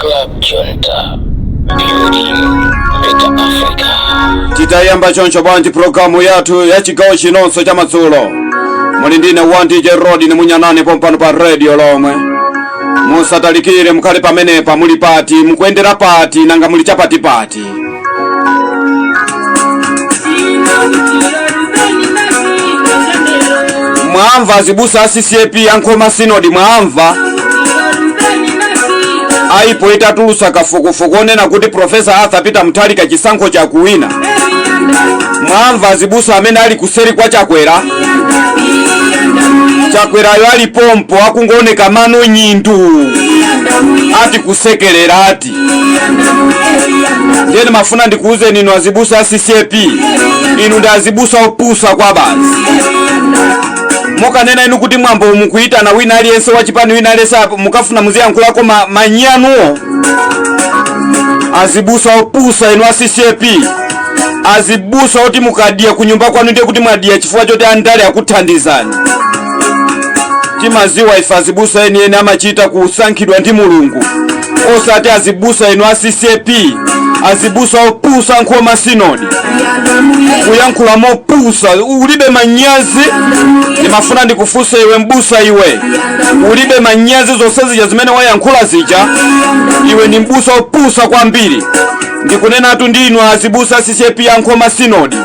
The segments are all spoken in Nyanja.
Club Junta, building better Africa. Titayamba choncho bwanji programu yatu ya chigawo chinonso cha madzulo. Muli ndine wa DJ Rodi ni munyanane pompano pa radio lomwe. Musatalikire mukale pamenepa muli pati, mukuendera pati nanga muli chapati pati. Mwamva zibusa CCP yankoma sinodi mwamva. Aipo itatulusa kafukufuku onena kuti Professor Arthur Peter Mutharika chisankho cha kuwina. Mwamva zibusa amene ali kuseri kwa Chakwera. Chakwerayo ali pompo akungooneka mano nyindu. Ati kusekelera ati. Ndene mafuna ndikuuze nino azibusa CCP. Inu ndi azibusa opusa kwa basi. Moka nena inu kuti mwambo mukuita na wina aliyense wachipani wina aliyense mukafuna muziyankhulako manyanuwo. Azibusa opusa inu a CCP. Azibusa oti mukadia kunyumba kwanu ndiye kuti mwadia chifukwa choti andale akuthandizani. Timaziwa ife azibusa eni amachita kusankhidwa ndi Mulungu. Osati azibusa inu a CCP. Azibusa opusa nkoma sinodi. Kuyankhula mopusa ulibe manyazi. Nimafuna ndikufunse iwe mbusa iwe. Ulibe manyazi zonsezi zimene wayankhula zija. Iwe ni mbusa opusa kwambiri. Ndikunena atu ndinu azibusa CCP yankoma sinodi.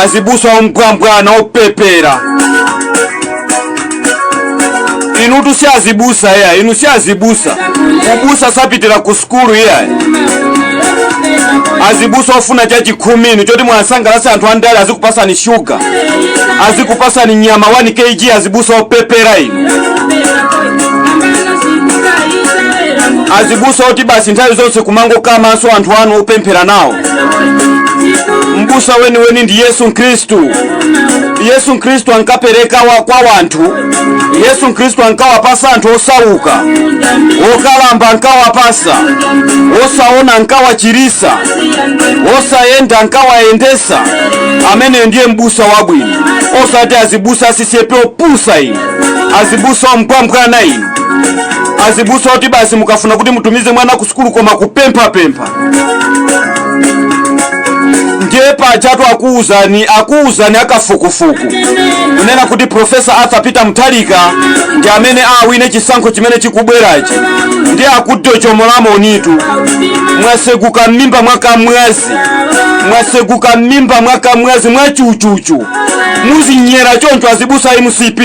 Azibusa ombwambwana opepera. Inu si azibusa ya, inu si azibusa. Ubusa sapitira ku skulu ya. Azibusa ofuna chachi 10 choti mwasangalasa anthu andale azikupasa ni sugar. Azikupasa ni nyama 1 kg azibusa opepera inu. Azibusa oti basi nthawi zonse kumango kama so anthu anu opemphera nawo. Mbusa weni ndi Yesu Kristu. Yesu Kristu ankapereka kwa wanthu. Yesu Kristu ankawapasa anthu osauka. Okalamba ankawapasa. Osaona ankawachirisa. Osayenda ankawaendesa. Amene ndiye mbusa wabwino. Osati azibusa CCP opusa inu. Azibusa ompwambwana inu. Azibusa oti basi mukafuna kuti mutumize mwana ku skulu koma kupempha. Ngepa chatu akuuzani akafukufuku. Unena kuti Professor Arthur Peter Mutharika ndi amene awine chisankho chimene chikubwerachi. Ndi akudochomolamo onitu. Mwaseguka mimba mwaka mwezi mwachuchuchu. Muzinyera choncho azibusa MCP.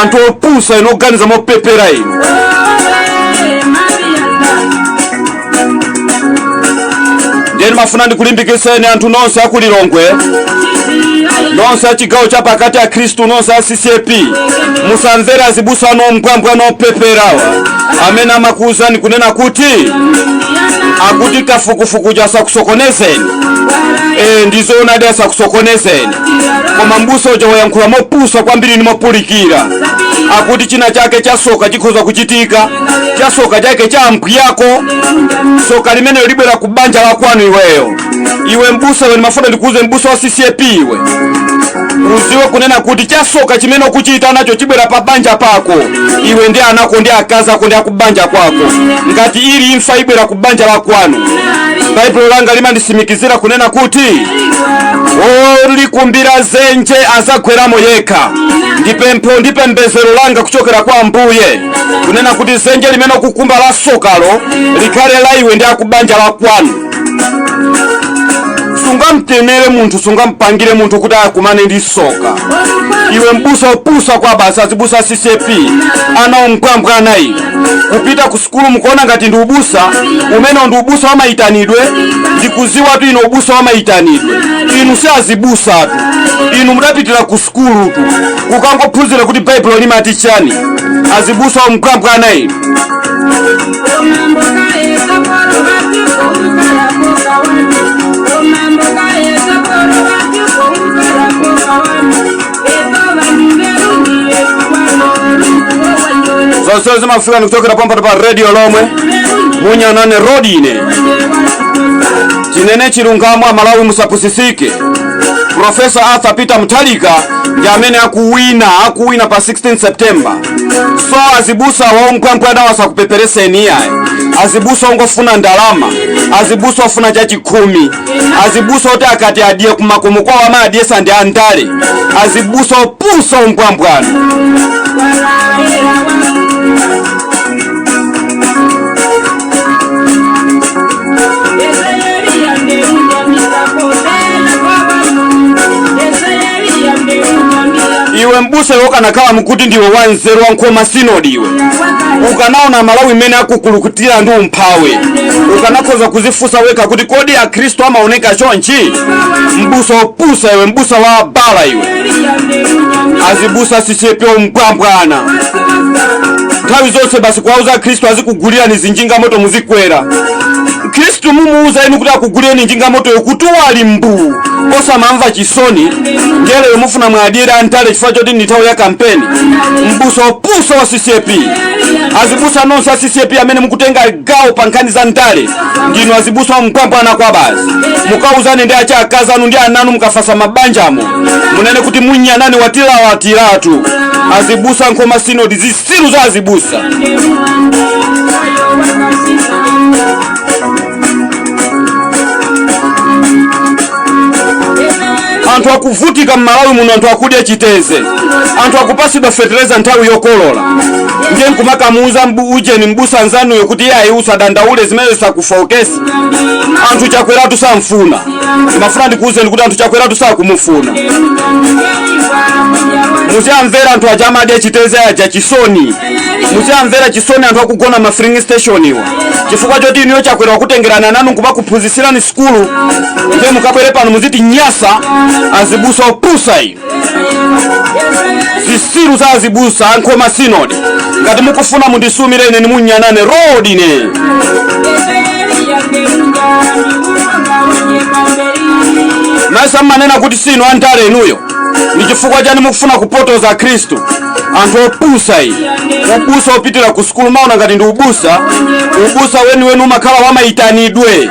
Anthu opusa inoganiza mopepera inu. Ndeni mafuna ndikulimbikiseni anthu nonse akulilongwe. Nonse achigawo cha pakati ya Kristu nonse a CCP. Musamvera azibusa nombwambwa nopeperawa. Amene amakuuzani kunena kuti akuti kafukufuku jasa kusokonezeni. Ndizona adasa kusokonezeni. Koma mbusa uja wayankhula mopusa kwambiri ni mopulikira. Akuti china chake chasoka chikhoza kuchitika. Chasoka chake cha mpiyako. Soka limene libera kubanja la kwanu iweyo. Iwe mbusa weni mafuna ndikuuze mbusa wa CCP iwe. Uziwe kunena kuti chasoka chimene ukuchita nacho chibwera pa banja pako. Iwe ndi anako ndi akazi ako ndi akubanja kwako. Ngati ili imfa ibwera kubanja la kwanu. Bible langa limandisimikizira kunena kuti likumbira zenje azagweramo yekha. Ndipembezero langa kuchokera kwa Ambuye. Kunena kuti zenje limene kukumba la sokalo likhale la iwe ndi akubanja la kwanu. Sungamtemere munthu, sungampangire munthu kuti akumane ndi soka. Iwe mbusa opusa kwa basa azibusa CCP. Ana ompwambwana inu. Kupita ku skulu mukuona ngati ndi ubusa. Umene ndi ubusa wamaitanidwe. Ndikuziwa tu ino ubusa wamaitanidwe. Inu si azibusa tu. Inu mudapitira ku skulu tu. Kukangophunzira kuti Bible limati chani. Azibusa ompwambwana inu. Zonse zimafika nikutokera pompano pa radio lomwe. Munyanane Rodi ine. Chinene chilungamo Malawi musapusisike. Professor Arthur Peter Mutharika ndi amene akuwina pa 16 September. So azibusa wa mpwambwana wasakupepereseni yae. azibusa ngofuna ndalama, azibusa ofuna chachikumi, azibusa oti akati adie kumakomo kwa wama adiesa ndi andale, azibusa opusa umbwambwana. Iwe mbusa yokana kala mkuti ndiwe wanzeru wa nkoma sinodi iwe. Ukanaona Malawi mene akukulukutira ndu mpawe. Ukanakoza kuzifusa weka kuti kodi ya Kristo amaoneka chonchi. Mbusa opusa iwe, mbusa wa bala iwe. Azibusa sisepyo mbwambwana. Nthawi zonse basi kwauza Kristo azikugulira ni zinjinga moto muzikwera. Kristo mumuuza inu kuti akugulire ni njinga moto yokuti wali mbu. Osa mamva chisoni. Ngele yomufuna mwadiera antale chifukwa choti ni nthawi ya kampeni. Mbusa opusa wa CCP. Azibusa nonse a CCP amene mukutenga gawo pa nkhani za ntale. Ndinu azibusa wa mkwambwana kwa basi. Mukauzane ndi achakazanu ndi ananu mukafasa mabanjamo. Munene kuti munyanani watiratu. Azibusa nkoma sinodi zisiru za azibusa. Antu akuvutika Malawi muno, antu akudya chiteze, antu akupasidwa fertilizer nthawi yokolola. Ndiye nkumaka muuza uje ni mbusa nzanu yokuti yeye ayiusa dandaule zimene sakufokesi. Antu chakweratu samfuna. Mafuna ndikuuze ndikuti antu chakweratu sakumufuna. Muziamvera antu ajama adya chiteze aja chisoni. Muziamvera chisoni antu akugona ma filling station iwa. Chifukwa choti iniyo chakwera wakutengerana nanu nkubakuphunzitsira ni skulu. Ndiye mukabwere pano muziti nyasa azibusa opusa iyo. Zisiru za azibusa nkoma sinodi. Ngati mukufuna mundisumire ine ni munyanane road ine. Nasa manena kuti sino antale inuyo. Ni chifukwa chani mukufuna kupotoza Kristo. Antu opusa iyi. Ubusa opitira ku skulu mauna ngati ndi ubusa. Ubusa wenu umakhala wamaitanidwe.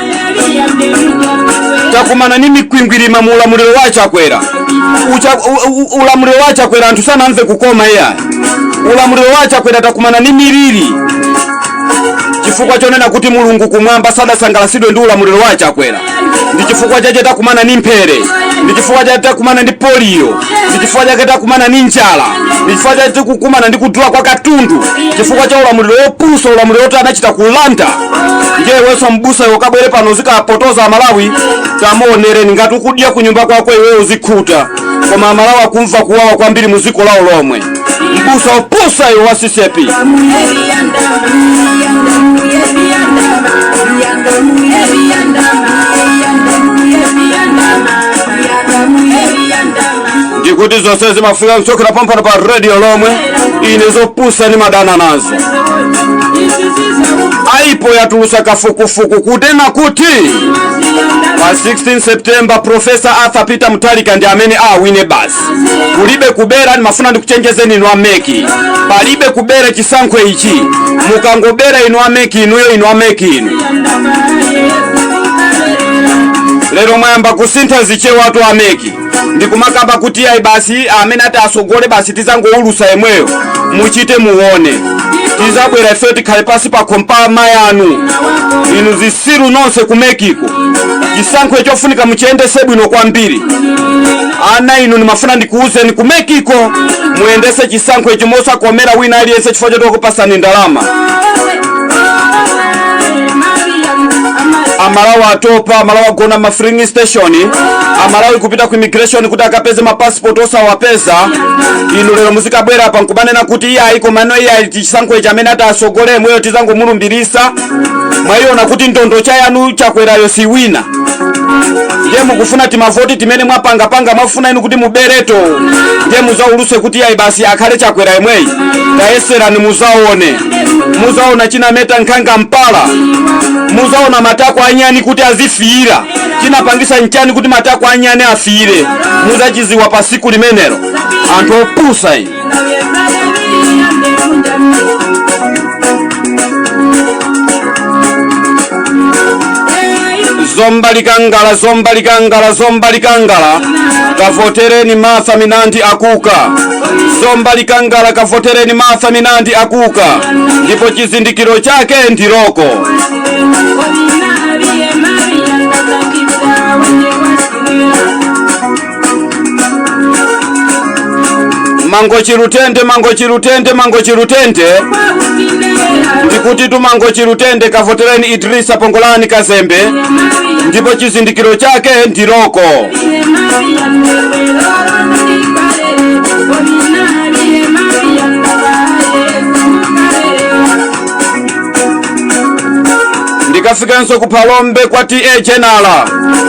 Takumana ni mikwingwirima mu ulamuliro wa chakwera. Ulamuliro wa chakwera antu sana amve kukoma iya. Ulamuliro wa chakwera takumana ni miriri. Chifukwa chonena kuti Mulungu kumwamba sadasangalasidwe ndi ulamuliro wa chakwera. Ndi chifukwa chache takumana ni mphere. Ndi chifukwa chache takumana ndi polio. Ndi chifukwa chache takumana ni njala. Ndi chifukwa chache takumana ndi kudula kwa katundu. Chifukwa cha ulamuliro opusa, ulamuliro oti anachita kulanda. Ndiye weso mbusa yokabwere pano zikapotoza Malawi, tamuonereni ngati ukudya kunyumba kwako iwe uzikhuta. Koma Malawi akumva kuwawa kwambiri muziko lao lomwe. Mbusa opusa iwe wa CCP. Ndikuti zonse zimafika kuchokera pampano pa radio lomwe. Inezopusa ni madana nazo. Aipo yatulusa kafukufuku kutena kuti pa 16 September Professor Arthur Peter Mutharika ndi amene awine basi. Kulibe kubera ni mafuna ndikuchenjezeni inu ameki. Palibe kubera chisankho ichi. Mukangobera inu ameki inuyo inu ameki inu. Lero mwayamba kusintha ziche watu ameki. Ndikumakamba kuti ayi basi amene ati asogole basi tizango ulusa emweyo. Muchite muone. Tizabwera ife tikhale pasi pa kompama yanu. Inu zisiru nonse kumekiko. Chisankho chofunika muchiendese bwino kwambiri. Ana inu nimafuna ndikuuzeni kumekiko muendese chisankho ichimosa komera wina aliyense chifukwa choti okupasani ndalama. Amalawi atopa, Amalawi agona ma filling station, Amalawi kupita ku immigration kuti akapeze ma passport osawapeza. Inu lero muzikabwera apa nkubanena kuti iya iko mano iya chisankho chamene atasogole mweyo tizango mulumbirisa. Mwayiona kuti ndondo chayanu chakwerayo si wina. Ndiye mukufuna timavoti timene mwapanga mwafuna inu kuti mubereto. Ndiye muzauluse kuti iya basi akhale chakwera yemweyi. Tayesera ni muzaone. Muzaona china meta nkanga mpala. Muzaona matako anyani kuti azifiira. China pangisa nchani kuti matako anyani afiire. Muzachiziwa pa siku limenero. Antu opusa iyi. zombalikangala zombalikangala zombalikangala kavotereni Martha Minandi akuka. Zombalikangala kavotereni Martha Minandi akuka. Ndipo chizindikiro chake ndiroko. Mango chirutende mango chirutende mango chirutende. Ndikuti tu mango chirutende kavotereni Idrisa Pongolani Kazembe. Ndipo chizindikiro chake ndiroko. Ndikafika nso ku Palombe kwa TA General.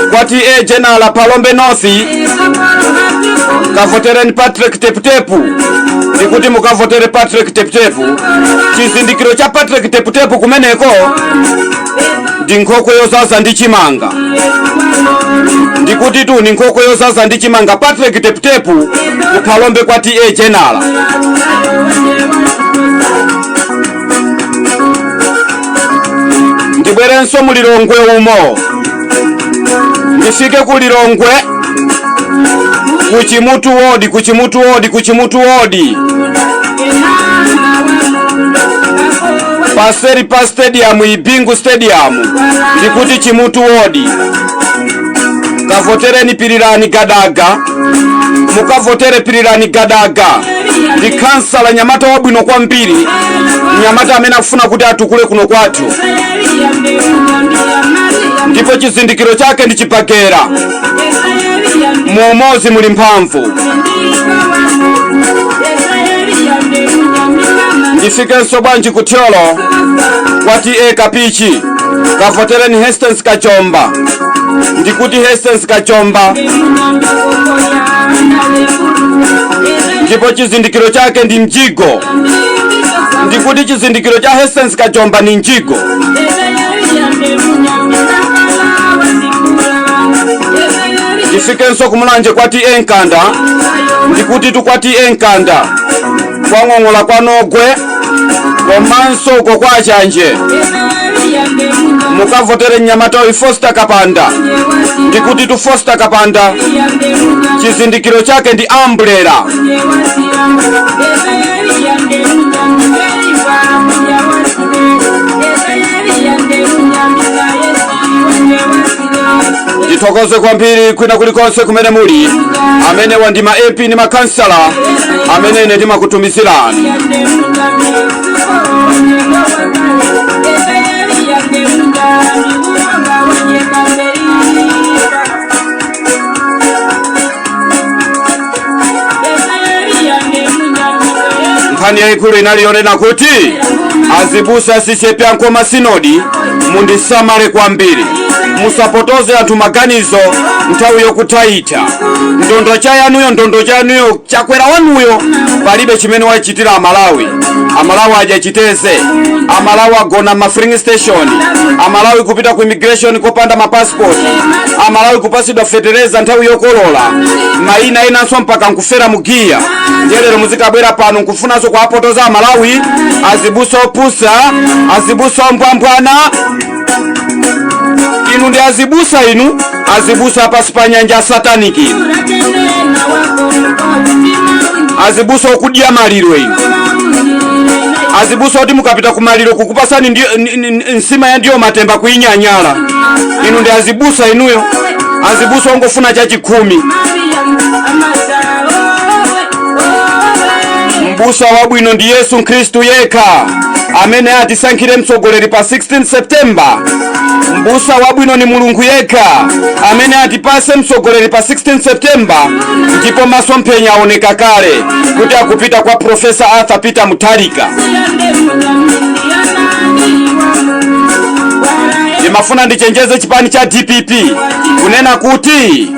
Kwa TA General Palombe North. Kavotereni Patrick Teputepu. Ndikuti mukavotere Patrick Teputepu. Chizindikiro cha Patrick Teputepu kumeneko ndi nkoko yozaza ndi chimanga. Ndikuti tu ni nkoko yozaza ndi chimanga. Patrick Teputepu ku Palombe kwa TA General. Ndibwerenso mu Lilongwe umo. Ndifike ku Lilongwe kuchimutu wodi paseri pa stadium Ibingu Stadium. Ndikuti chimutu wodi. Kavotereni Pirirani Gadaga. Mukavotere Pirirani Gadaga. Ndi kansala Nyamata wabwino kwambiri. Nyamata amene akufuna kuti atukule kuno kwathu. Ndipo chizindikiro chake ndi chipagera. Mumozi muli mphamvu. Ndifikenso bwanji kutyolo kwa TA Kapichi. Kavotereni Hastings Kachomba. Ndikuti Hastings Kachomba. Ndipo chizindikiro chake ndi mjigo. Ndikuti chizindikiro cha Hastings Kachomba ni mjigo. Ndifikenso kumulanje kwa TA Nkanda. Ndikuti tu kwa TA Nkanda. Kwa Ng'ong'ola kwa Nogwe. Komanso uko kwa Chanje. Mukavotere Nyamata Foster Kapanda. Ndikuti tu Foster Kapanda. Chizindikiro chake ndi umbrella. Nditokoze kwambiri kwina kulikonse kumene muli. Amene wandima AP ni makansala. Amene ine ndimakutumizirani. Nkhani yaikulu inaliyonena kuti azibusa sisepya nkoma sinodi mundisamale kwambiri. Musapotoze anthu maganizo nthawi yokuthaitha. Ndondo chayanuyo chakwera wanuyo palibe chimene wachitira Amalawi. Amalawi ajachiteze. Amalawi agona ma filling station. Amalawi kupita ku immigration kopanda ma passport. Amalawi kupasidwa fetereza nthawi yokolola. Maina inanso mpaka nkufera mugiya. Lero muzikabwera pano nkufunanso kwa apotoza Amalawi. Azibusa opusa, azibusa mbwambwana. Inu ndi azibusa inu, azibusa pasipanyanja sataniki. Azibusa okudya maliro inu. Azibusa oti mukapita ku maliro kukupasani ndiyo nsima ya ndiyo matemba kuinyanyala. Inu ndi azibusa inuyo. Azibusa ongofuna chachi 10. Mbusa wabwino ndi Yesu Kristu yekha. Amene atisankhire mtsogoleri pa 16 September. Mbusa wabwino ni Mulungu yekha. Amene atipase mtsogoleri pa 16 September. Ndipo masomphenya aoneka kale kuti akupita kwa Profesa Arthur Peter Mutharika. Ndimafuna ndichenjeze chipani cha DPP kunena kuti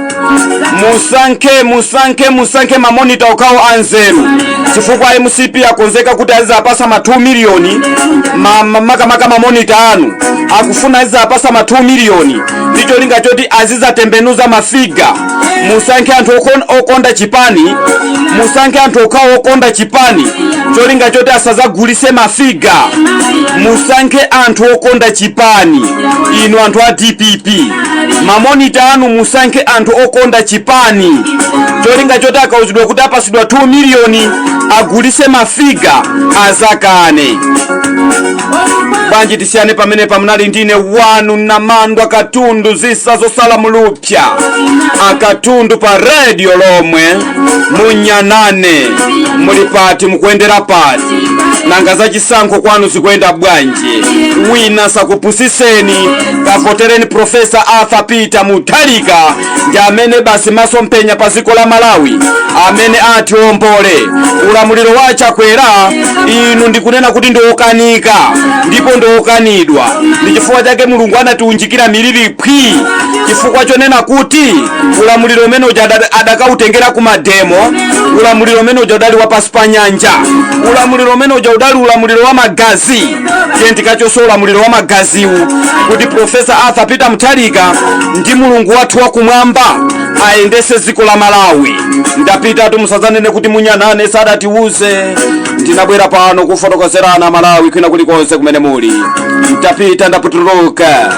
musanke mamonita okawo anzeru chifukwa MCP yakonzeka kuti azapasa ma 2 miliyoni maka mamonita anu akufuna azapasa ma 2 miliyoni ndicho linga choti azizatembenuza mafiga. Musanke anthu okonda chipani, musanke anthu okawo okonda chipani cholinga choti asazagulise mafiga. Musanke anthu okonda chipani inu anthu a DPP, mamonita anu musanke anthu okonda chipani cholinga choti akauzidwa kuti apasidwa 2 miliyoni agulise mafiga azakane. Banji tisiyane pamene pamunali ndine wanu Namandwa Katundu zisa zosala mulupya akatundu pa radio lomwe munyanane muli pati mukuendera pati nanga za chisankho kwanu zikuenda bwanji. Wina sakupusiseni kavotereni Profesa Arthur Peter Mutharika ndi amene basi masompenya pa ziko la Malawi amene ati ombole ulamuliro wa chakwera. Inu ndikunena kuti ndiokanika ndipo ndiokanidwa ndi chifukwa chake Mulungu anatiunjikira miliri pwi chifukwa chonena kuti ulamuliro umene uja adakautengera ku mademo, ulamuliro umene uja udali wa pasi pa nyanja, ulamuliro umene uja udali ulamuliro wa magazi. Tikachoso ulamuliro wa magaziwu kuti Profesa Arthur Peter Mutharika ndi Mulungu wathu wakumwamba aendese ziko la Malawi. Ndapita tumusazanene kuti munyanane sadatiuze ndinabwera pano kufotokozerana Malawi kwina kulikonse kumene muli. Ndapita ndaputuluka.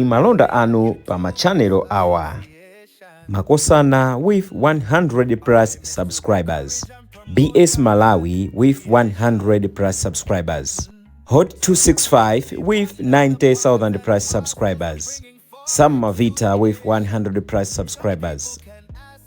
Malonda anu pa machanelo awa Makosana with 100 plus subscribers, BS Malawi with 100 plus subscribers, Hot 265 with 90,000 plus subscribers, Sam Mavita with 100 plus subscribers,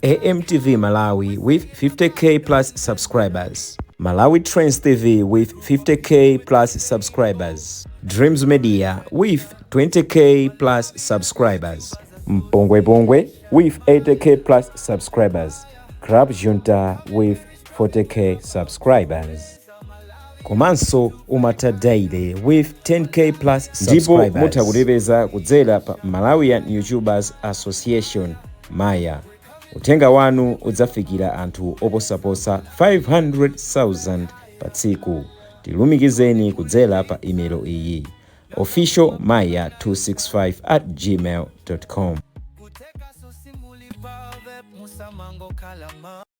AMTV Malawi with 50k plus subscribers, Malawi Trends TV with 50k plus subscribers, Dreams Media with 20k plus subscribers, Mpongwe Pongwe with 80k plus subscribers, Crab Junta with 40k subscribers. Komanso Umata Daily with 10k plus subscribers. Ndipo mutakulebeza kudzera pa Malawian YouTubers Association Maya. Utenga wanu udzafikira anthu oposaposa 500,000 pa tsiku. Tilumikizeni kudzera pa email iyi officialmaya265@gmail.com.